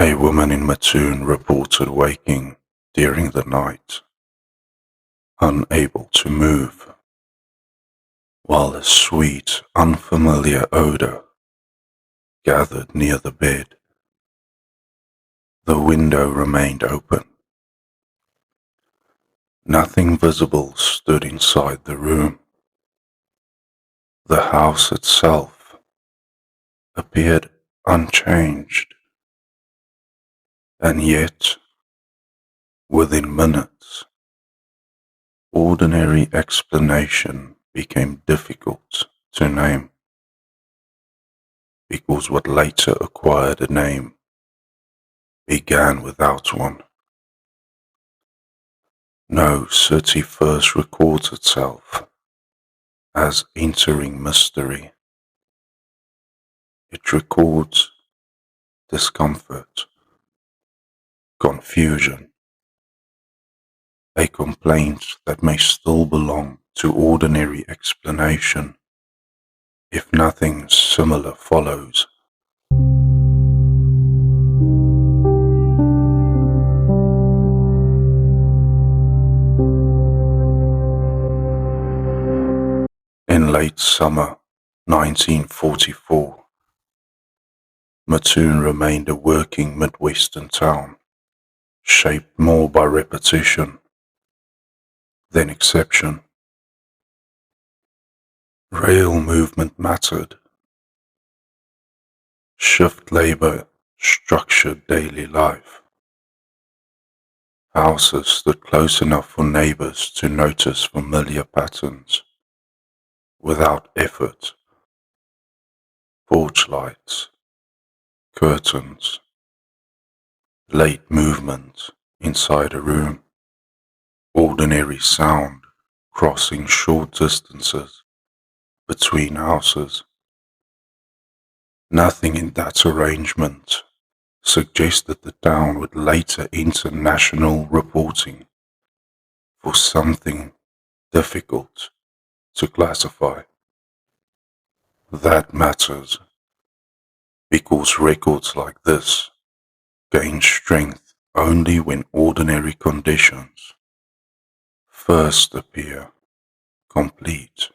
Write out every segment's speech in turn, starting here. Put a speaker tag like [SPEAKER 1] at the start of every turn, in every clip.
[SPEAKER 1] A woman in Mattoon reported waking during the night, unable to move, while a sweet, unfamiliar odor gathered near the bed. The window remained open. Nothing visible stood inside the room. The house itself appeared unchanged, and yet, within minutes, ordinary explanation became difficult to name, because what later acquired a name began without one. No city first records itself as entering mystery. It records discomfort, confusion, a complaint that may still belong to ordinary explanation if nothing similar follows. In late summer 1944, Mattoon remained a working Midwestern town, shaped more by repetition than exception. Rail movement mattered. Shift labor structured daily life. Houses stood close enough for neighbors to notice familiar patterns without effort. Porch lights, curtains, late movement inside a room, ordinary sound crossing short distances between houses. Nothing in that arrangement suggested the town would later enter national reporting for something difficult to classify. That matters because records like this gain strength only when ordinary conditions first appear complete.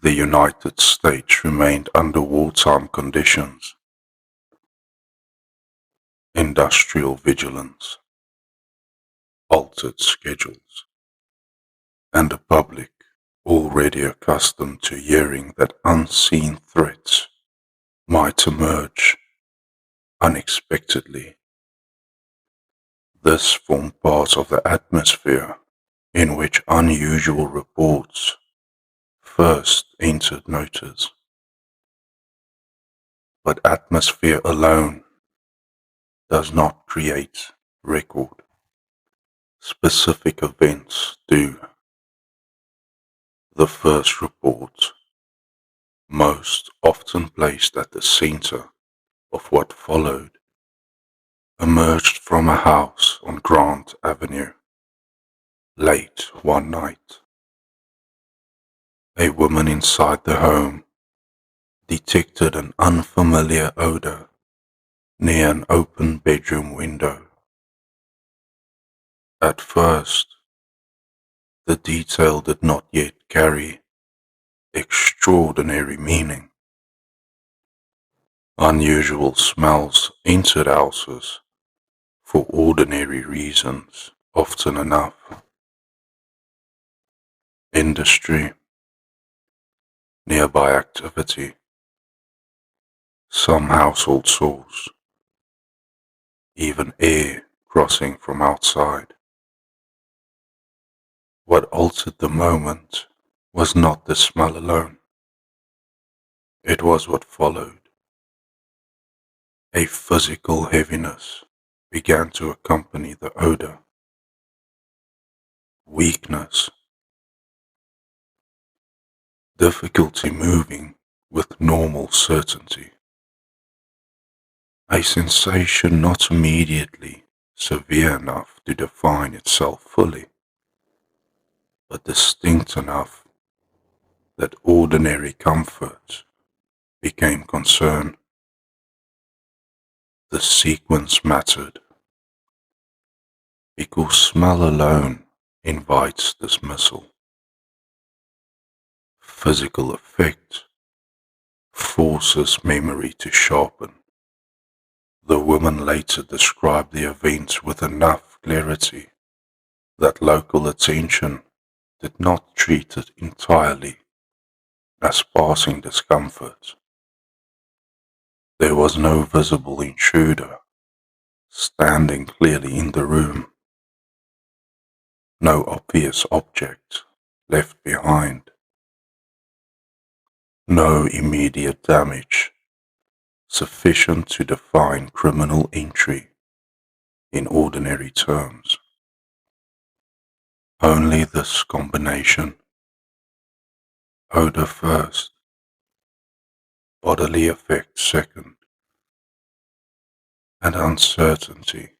[SPEAKER 1] The United States remained under wartime conditions. Industrial vigilance, altered schedules, and a public already accustomed to hearing that unseen threats might emerge unexpectedly. This formed part of the atmosphere in which unusual reports first entered notice. But atmosphere alone does not create record. Specific events do. The first report, most often placed at the center of what followed, emerged from a house on Grant Avenue late one night. A woman inside the home detected an unfamiliar odor near an open bedroom window. At first, the detail did not yet carry extraordinary meaning. Unusual smells entered houses for ordinary reasons, often enough. Industry, nearby activity, some household chores, even air crossing from outside. What altered the moment was not the smell alone. It was what followed. A physical heaviness began to accompany the odor. Weakness, difficulty moving with normal certainty. A sensation not immediately severe enough to define itself fully, but distinct enough that ordinary comfort became concern. the sequence mattered, because smell alone invites dismissal. Physical effect forces memory to sharpen. The woman later described the events with enough clarity that local attention did not treat it entirely as passing discomfort. There was no visible intruder standing clearly in the room, no obvious object left behind, no immediate damage sufficient to define criminal entry in ordinary terms. Only this combination, odor first, bodily effect second, and uncertainty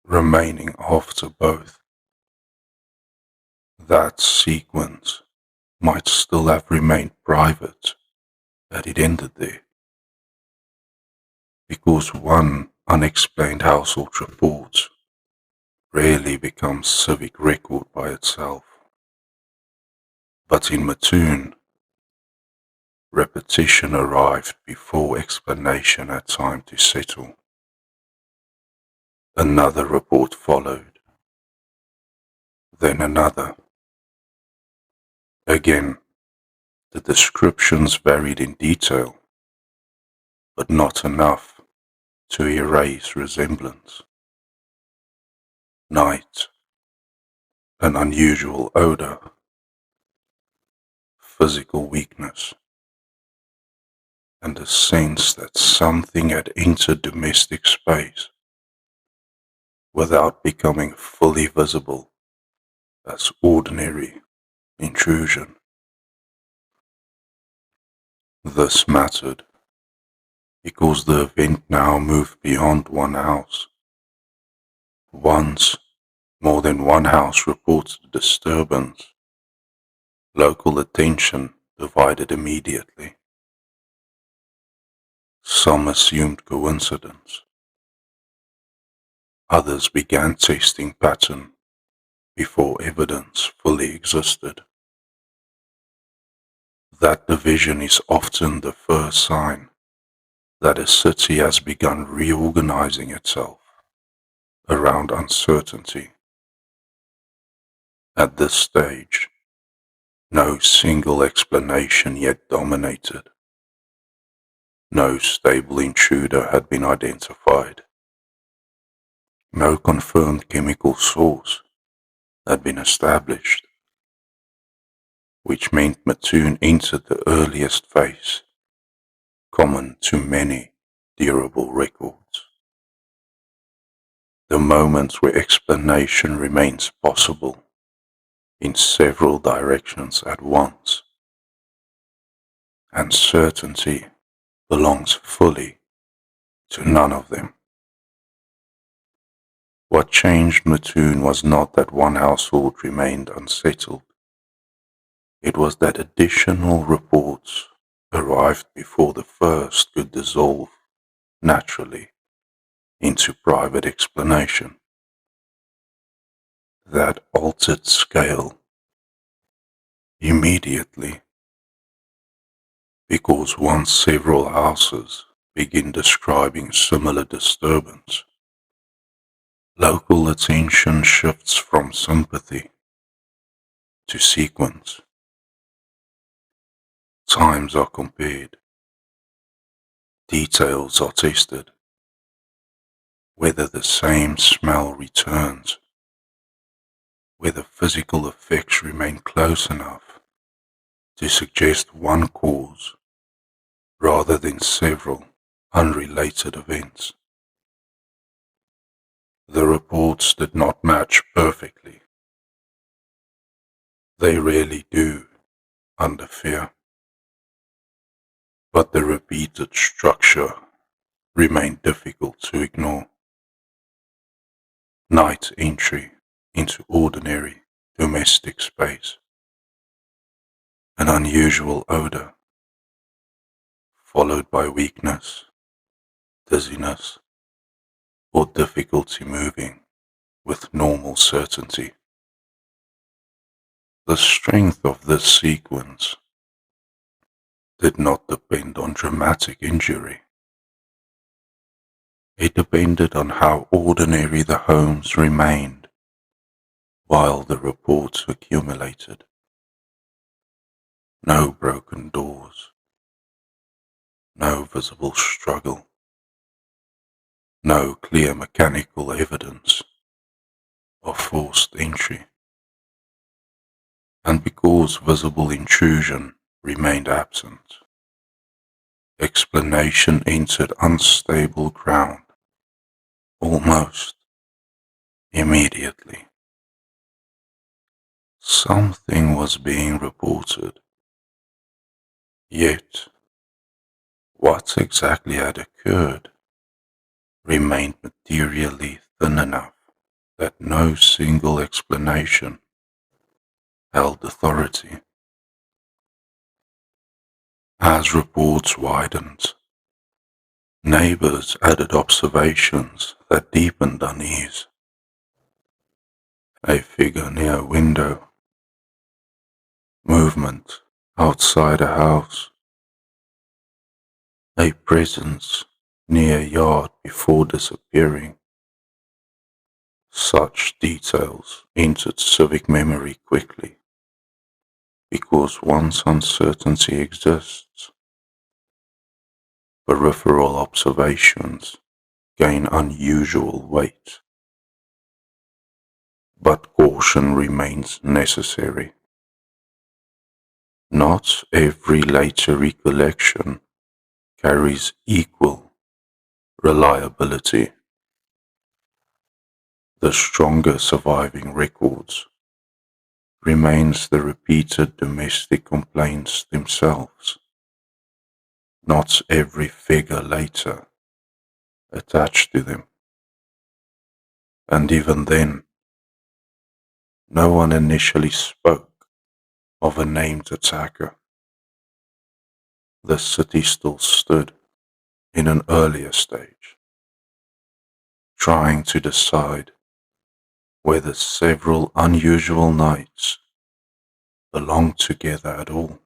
[SPEAKER 1] remaining after both. That sequence might still have remained private had it ended there, because one unexplained household report rarely becomes civic record by itself. But in Mattoon, repetition arrived before explanation had time to settle. Another report followed, then another. Again, the descriptions varied in detail, but not enough to erase resemblance. Night, an unusual odor, physical weakness, and a sense that something had entered domestic space without becoming fully visible as ordinary intrusion. This mattered because the event now moved beyond one house. Once more than one house reported a disturbance, local attention divided immediately. Some assumed coincidence. Others began testing pattern before evidence fully existed. That division is often the first sign that a city has begun reorganizing itself around uncertainty. At this stage, no single explanation yet dominated. No stable intruder had been identified. No confirmed chemical source had been established, which meant Mattoon entered the earliest phase, common to many durable records. The moment where explanation remains possible in several directions at once, and certainty belongs fully to none of them. What changed Mattoon was not that one household remained unsettled. It was that additional reports arrived before the first could dissolve naturally into private explanation. That altered scale immediately, because once several houses begin describing similar disturbance, local attention shifts from sympathy to sequence. Times are compared, details are tested, whether the same smell returns, whether physical effects remain close enough to suggest one cause rather than several unrelated events. The reports did not match perfectly. They rarely do under fear, but the repeated structure remained difficult to ignore. Night entry into ordinary domestic space, an unusual odor, followed by weakness, dizziness, or difficulty moving with normal certainty. The strength of this sequence did not depend on dramatic injury. It depended on how ordinary the homes remained while the reports accumulated. No broken doors, no visible struggle, no clear mechanical evidence of forced entry. And because visible intrusion remained absent, explanation entered unstable ground almost immediately. Something was being reported, yet what exactly had occurred remained materially thin enough that no single explanation held authority. As reports widened, neighbors added observations that deepened unease. A figure near a window, movement outside a house, a presence near a yard before disappearing. Such details entered civic memory quickly, because once uncertainty exists, peripheral observations gain unusual weight. But caution remains necessary. Not every later recollection carries equal reliability. The stronger surviving records remains the repeated domestic complaints themselves, not every figure later attached to them. And even then, no one initially spoke of a named attacker. The city still stood in an earlier stage, trying to decide whether several unusual nights belonged together at all.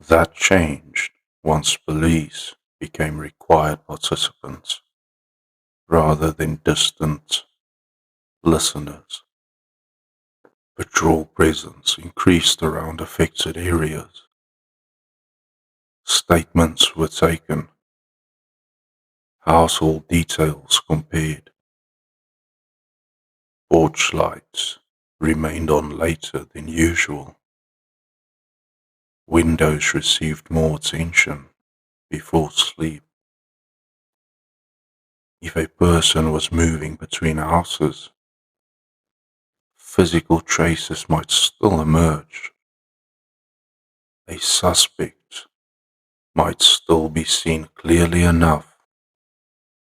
[SPEAKER 1] That changed once police became required participants rather than distant listeners. Patrol presence increased around affected areas. Statements were taken. Household details compared. Porch lights remained on later than usual. Windows received more attention before sleep. If a person was moving between houses, physical traces might still emerge. A suspect might still be seen clearly enough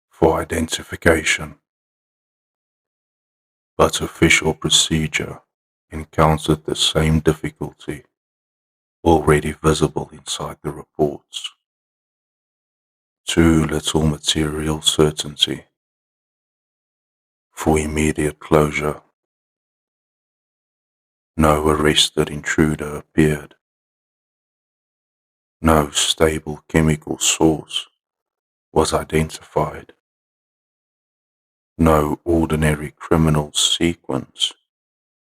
[SPEAKER 1] for identification, but official procedure encountered the same difficulty already visible inside the reports. Too little material certainty for immediate closure. No arrested intruder appeared. No stable chemical source was identified. No ordinary criminal sequence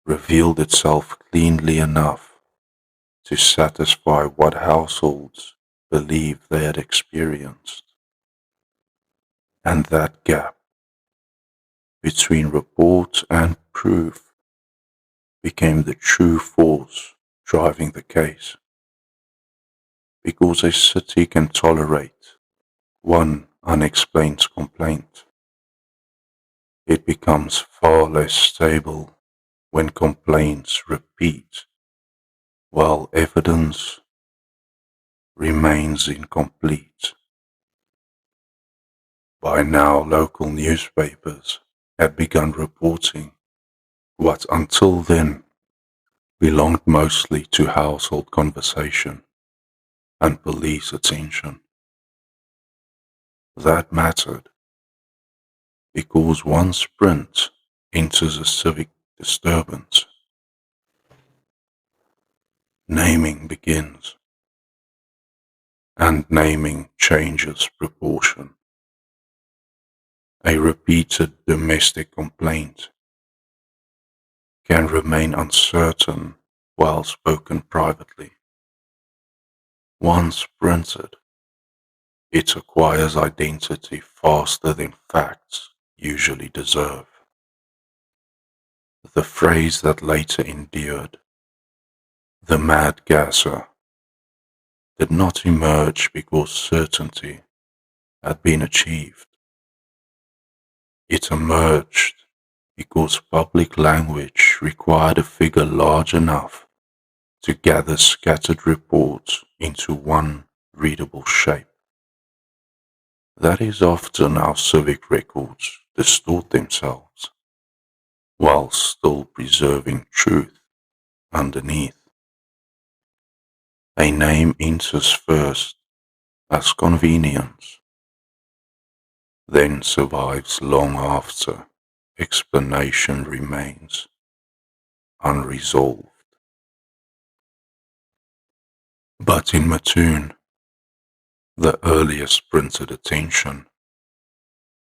[SPEAKER 1] revealed itself cleanly enough to satisfy what households believed they had experienced. And that gap between report and proof became the true force driving the case. Because a city can tolerate one unexplained complaint, it becomes far less stable when complaints repeat while evidence remains incomplete. By now, local newspapers had begun reporting what until then belonged mostly to household conversation and police attention. That mattered because one sprint enters a civic disturbance. Naming begins, and naming changes proportion. A repeated domestic complaint can remain uncertain while spoken privately. Once printed, it acquires identity faster than facts usually deserve. The phrase that later endured, the mad gasser, did not emerge because certainty had been achieved. It emerged because public language required a figure large enough to gather scattered reports into one readable shape. That is often how civic records distort themselves, while still preserving truth underneath. A name enters first as convenience, then survives long after explanation remains unresolved. But in Mattoon, the earliest printed attention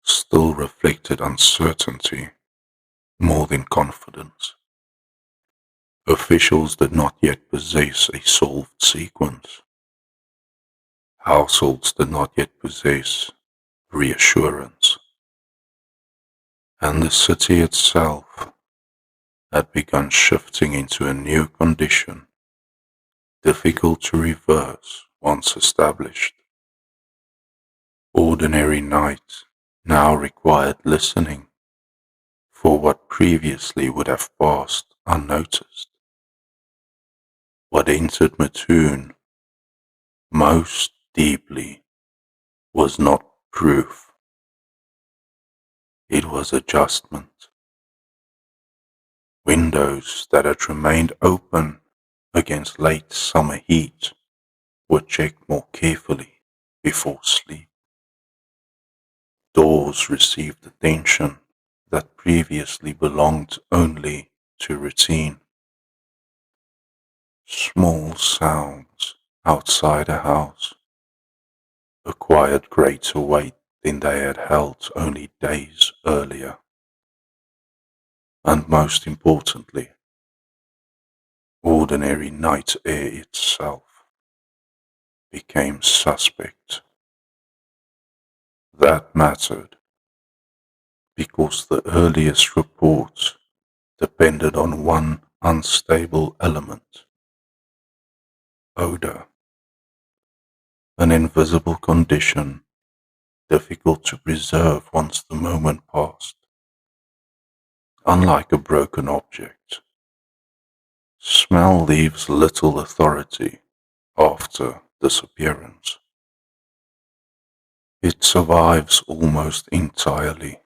[SPEAKER 1] still reflected uncertainty more than confidence. Officials did not yet possess a solved sequence. Households did not yet possess reassurance. And the city itself had begun shifting into a new condition, difficult to reverse once established. Ordinary night now required listening for what previously would have passed unnoticed. What entered Mattoon most deeply was not proof, it was adjustment. Windows that had remained open against late summer heat were checked more carefully before sleep. Doors received attention that previously belonged only to routine. Small sounds outside a house acquired greater weight than they had held only days earlier. And most importantly, ordinary night air itself became suspect. That mattered because the earliest reports depended on one unstable element: odor, an invisible condition difficult to preserve once the moment passed. Unlike a broken object, smell leaves little authority after disappearance. It survives almost entirely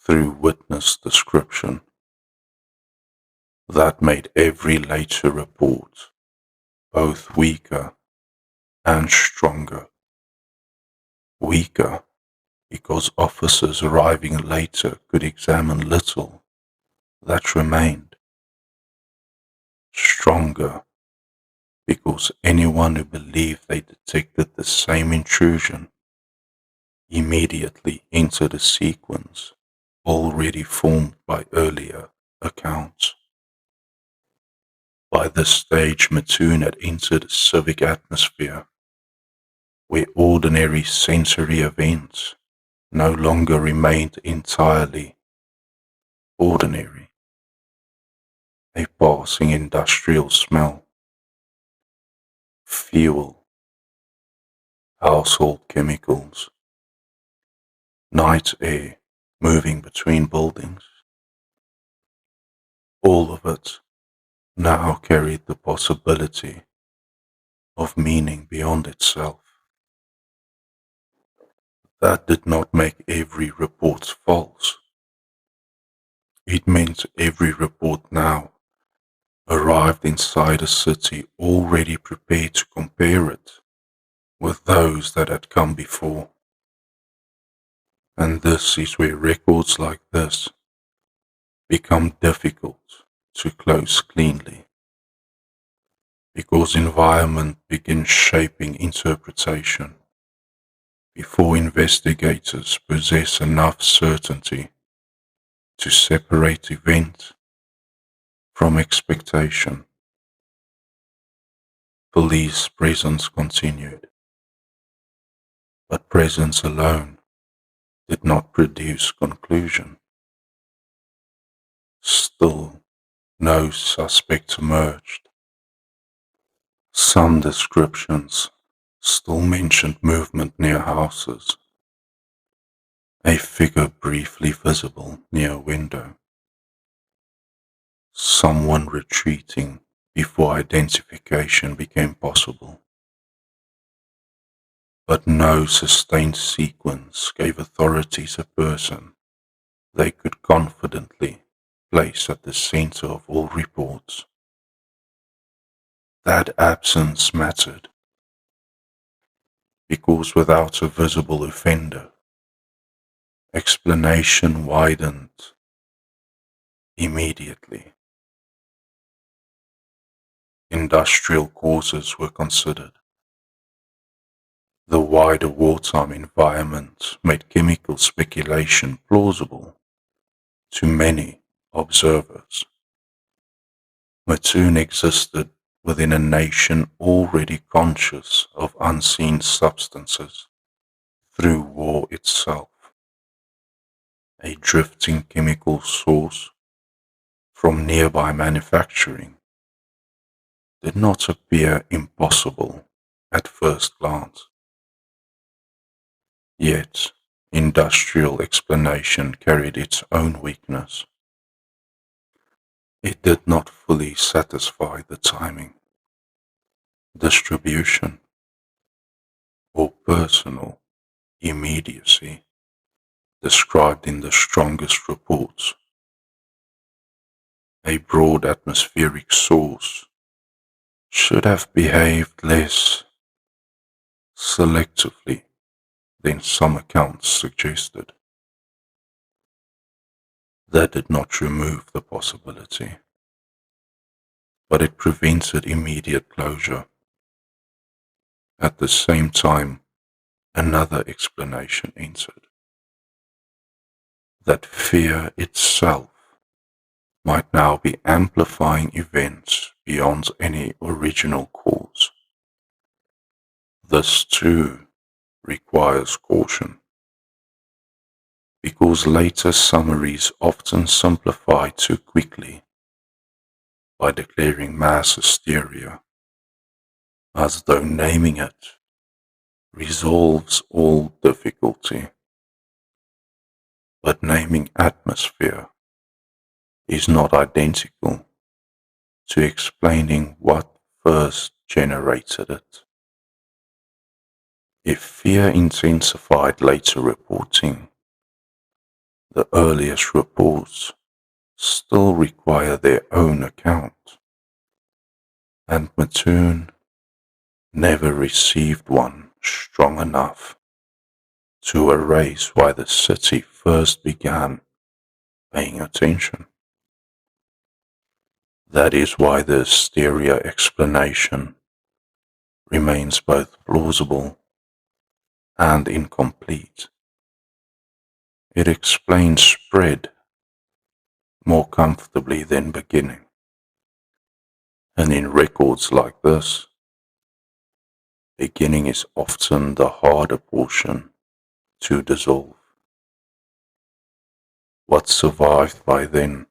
[SPEAKER 1] through witness description. That made every later report both weaker and stronger. Weaker because officers arriving later could examine little that remained. Stronger because anyone who believed they detected the same intrusion immediately entered a sequence already formed by earlier accounts. By this stage, Mattoon had entered a civic atmosphere where ordinary sensory events no longer remained entirely ordinary. A passing industrial smell, fuel, household chemicals, night air moving between buildings, all of it now carried the possibility of meaning beyond itself. That did not make every report false. It meant every report now arrived inside a city already prepared to compare it with those that had come before. And this is where records like this become difficult to close cleanly, because environment begins shaping interpretation before investigators possess enough certainty to separate event from expectation. Police presence continued, but presence alone did not produce conclusion. Still, no suspect emerged. Some descriptions still mentioned movement near houses, a figure briefly visible near a window, someone retreating before identification became possible. But no sustained sequence gave authorities a person they could confidently place at the center of all reports. That absence mattered, because without a visible offender, explanation widened immediately. Industrial causes were considered. The wider wartime environment made chemical speculation plausible to many observers. Mattoon existed within a nation already conscious of unseen substances through war itself. A drifting chemical source from nearby manufacturing did not appear impossible at first glance. Yet, industrial explanation carried its own weakness. It did not fully satisfy the timing, distribution, or personal immediacy described in the strongest reports. A broad atmospheric source should have behaved less selectively than some accounts suggested. That did not remove the possibility, but it prevented immediate closure. At the same time, another explanation entered, that fear itself might now be amplifying events beyond any original cause. This too requires caution, because later summaries often simplify too quickly by declaring mass hysteria, as though naming it resolves all difficulty. But naming atmosphere is not identical to explaining what first generated it. If fear intensified later reporting, the earliest reports still require their own account, and Mattoon never received one strong enough to erase why the city first began paying attention. That is why the hysteria explanation remains both plausible and incomplete. It explains spread more comfortably than beginning, and in records like this, beginning is often the harder portion to dissolve. What survived by then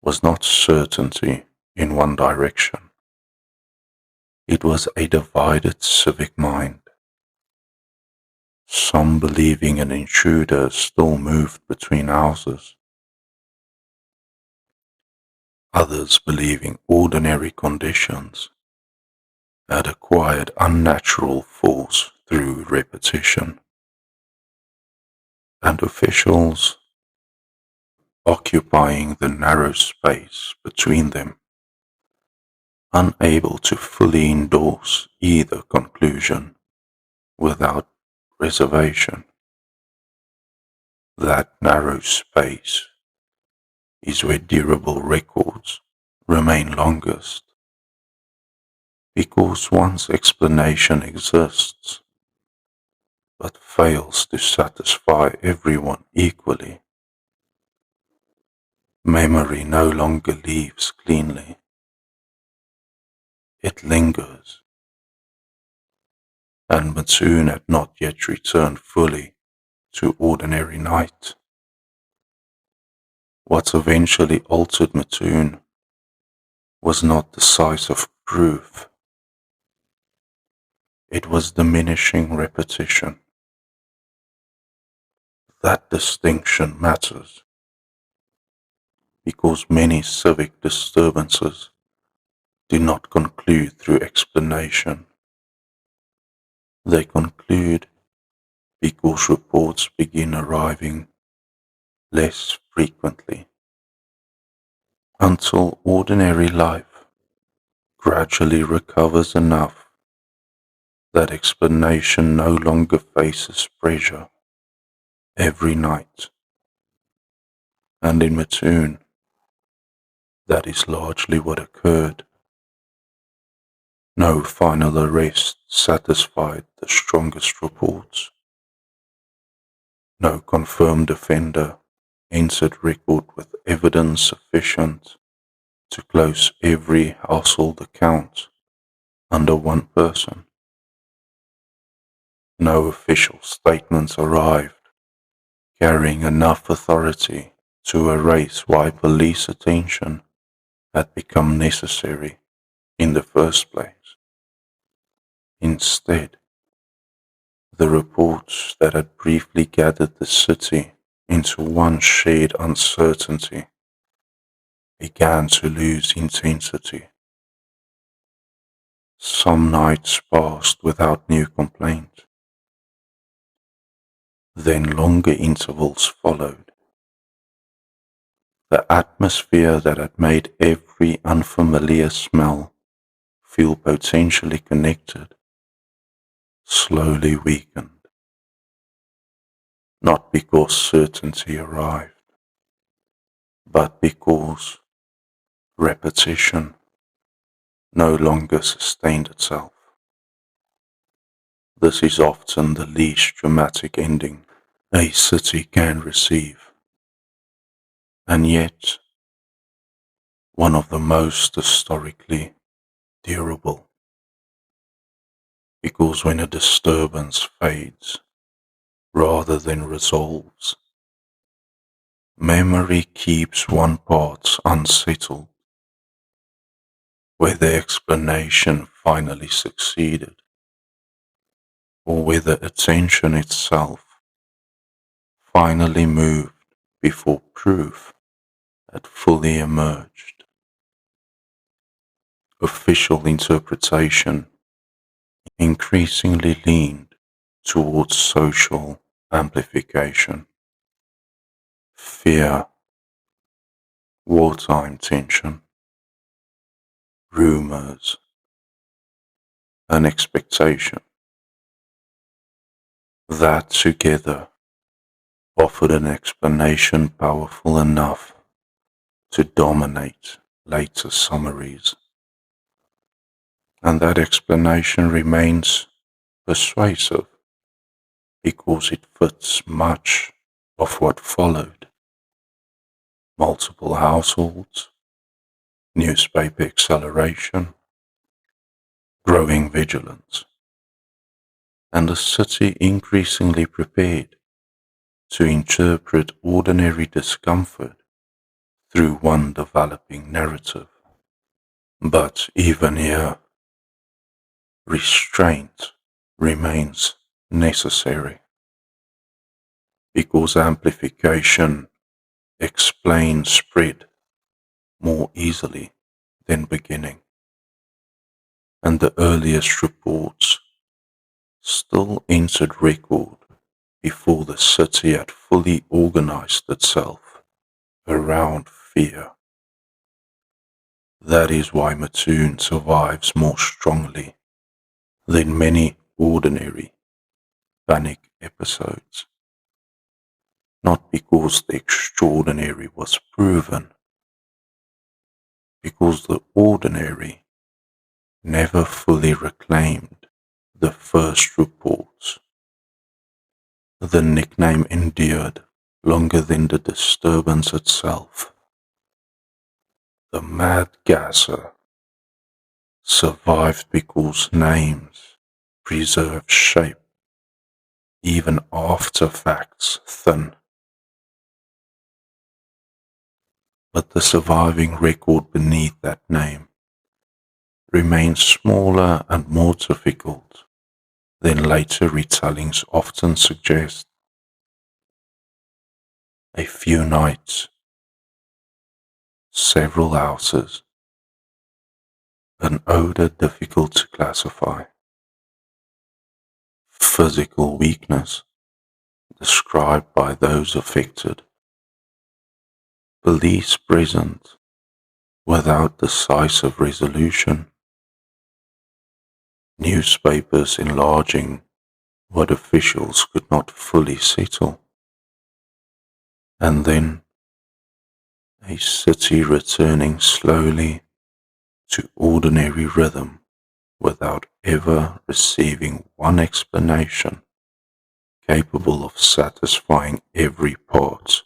[SPEAKER 1] was not certainty in one direction. It was a divided civic mind, some believing an intruder still moved between houses, others believing ordinary conditions had acquired unnatural force through repetition, and officials occupying the narrow space between them, unable to fully endorse either conclusion without reservation. That narrow space is where durable records remain longest, because once explanation exists but fails to satisfy everyone equally, memory no longer leaves cleanly. It lingers, and Mattoon had not yet returned fully to ordinary night. What eventually altered Mattoon was not decisive proof, it was diminishing repetition. That distinction matters because many civic disturbances do not conclude through explanation. They conclude because reports begin arriving less frequently, until ordinary life gradually recovers enough that explanation no longer faces pressure every night. And in Mattoon, that is largely what occurred. No final arrest satisfied the strongest reports. No confirmed offender entered record with evidence sufficient to close every household account under one person. No official statements arrived carrying enough authority to erase why police attention had become necessary in the first place. Instead, the reports that had briefly gathered the city into one shared uncertainty began to lose intensity. Some nights passed without new complaint. Then longer intervals followed. The atmosphere that had made every unfamiliar smell feel potentially connected slowly weakened, not because certainty arrived, but because repetition no longer sustained itself. This is often the least dramatic ending a city can receive, and yet one of the most historically durable, because when a disturbance fades rather than resolves, memory keeps one part unsettled, whether explanation finally succeeded, or whether attention itself finally moved before proof had fully emerged. Official interpretation increasingly leaned towards social amplification, fear, wartime tension, rumors, and expectation. That together offered an explanation powerful enough to dominate later summaries. And that explanation remains persuasive because it fits much of what followed. Multiple households, newspaper acceleration, growing vigilance, and a city increasingly prepared to interpret ordinary discomfort through one developing narrative. But even here, restraint remains necessary because amplification explains spread more easily than beginning, and the earliest reports still entered record before the city had fully organized itself around fear. That is why Mattoon survives more strongly than many ordinary panic episodes. not because the extraordinary was proven, because the ordinary never fully reclaimed the first reports. The nickname endured longer than the disturbance itself. The mad gasser survived because names preserve shape even after facts thin. But the surviving record beneath that name remains smaller and more difficult than later retellings often suggest. A few nights, several houses, an odor difficult to classify, physical weakness described by those affected, police present without decisive resolution, newspapers enlarging what officials could not fully settle, and then a city returning slowly to ordinary rhythm without ever receiving one explanation capable of satisfying every part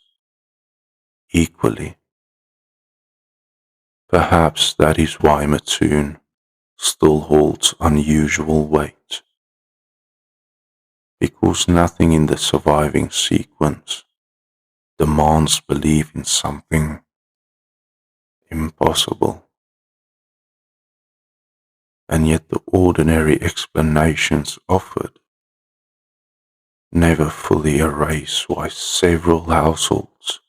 [SPEAKER 1] equally. Perhaps that is why Mattoon still holds unusual weight, because nothing in the surviving sequence demands belief in something impossible, and yet the ordinary explanations offered never fully erase why several households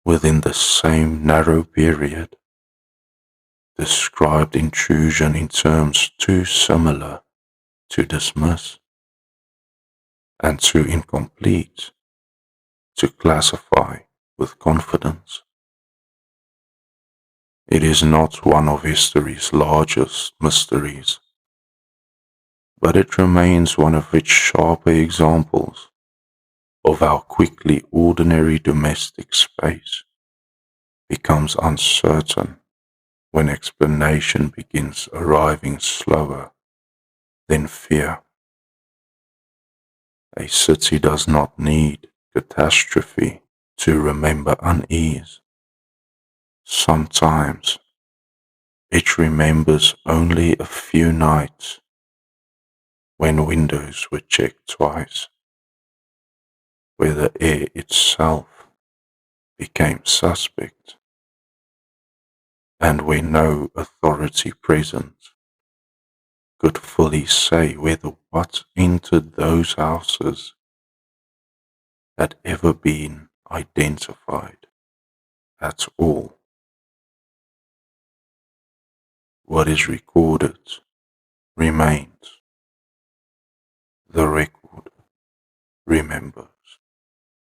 [SPEAKER 1] within the same narrow period described intrusion in terms too similar to dismiss and too incomplete to classify with confidence. It is not one of history's largest mysteries, but it remains one of its sharper examples of how quickly ordinary domestic space becomes uncertain when explanation begins arriving slower than fear. A city does not need catastrophe to remember unease. Sometimes it remembers only a few nights when windows were checked twice, where the air itself became suspect, and where no authority present could fully say whether what entered those houses had ever been identified at all. What is recorded remains. The record remembers.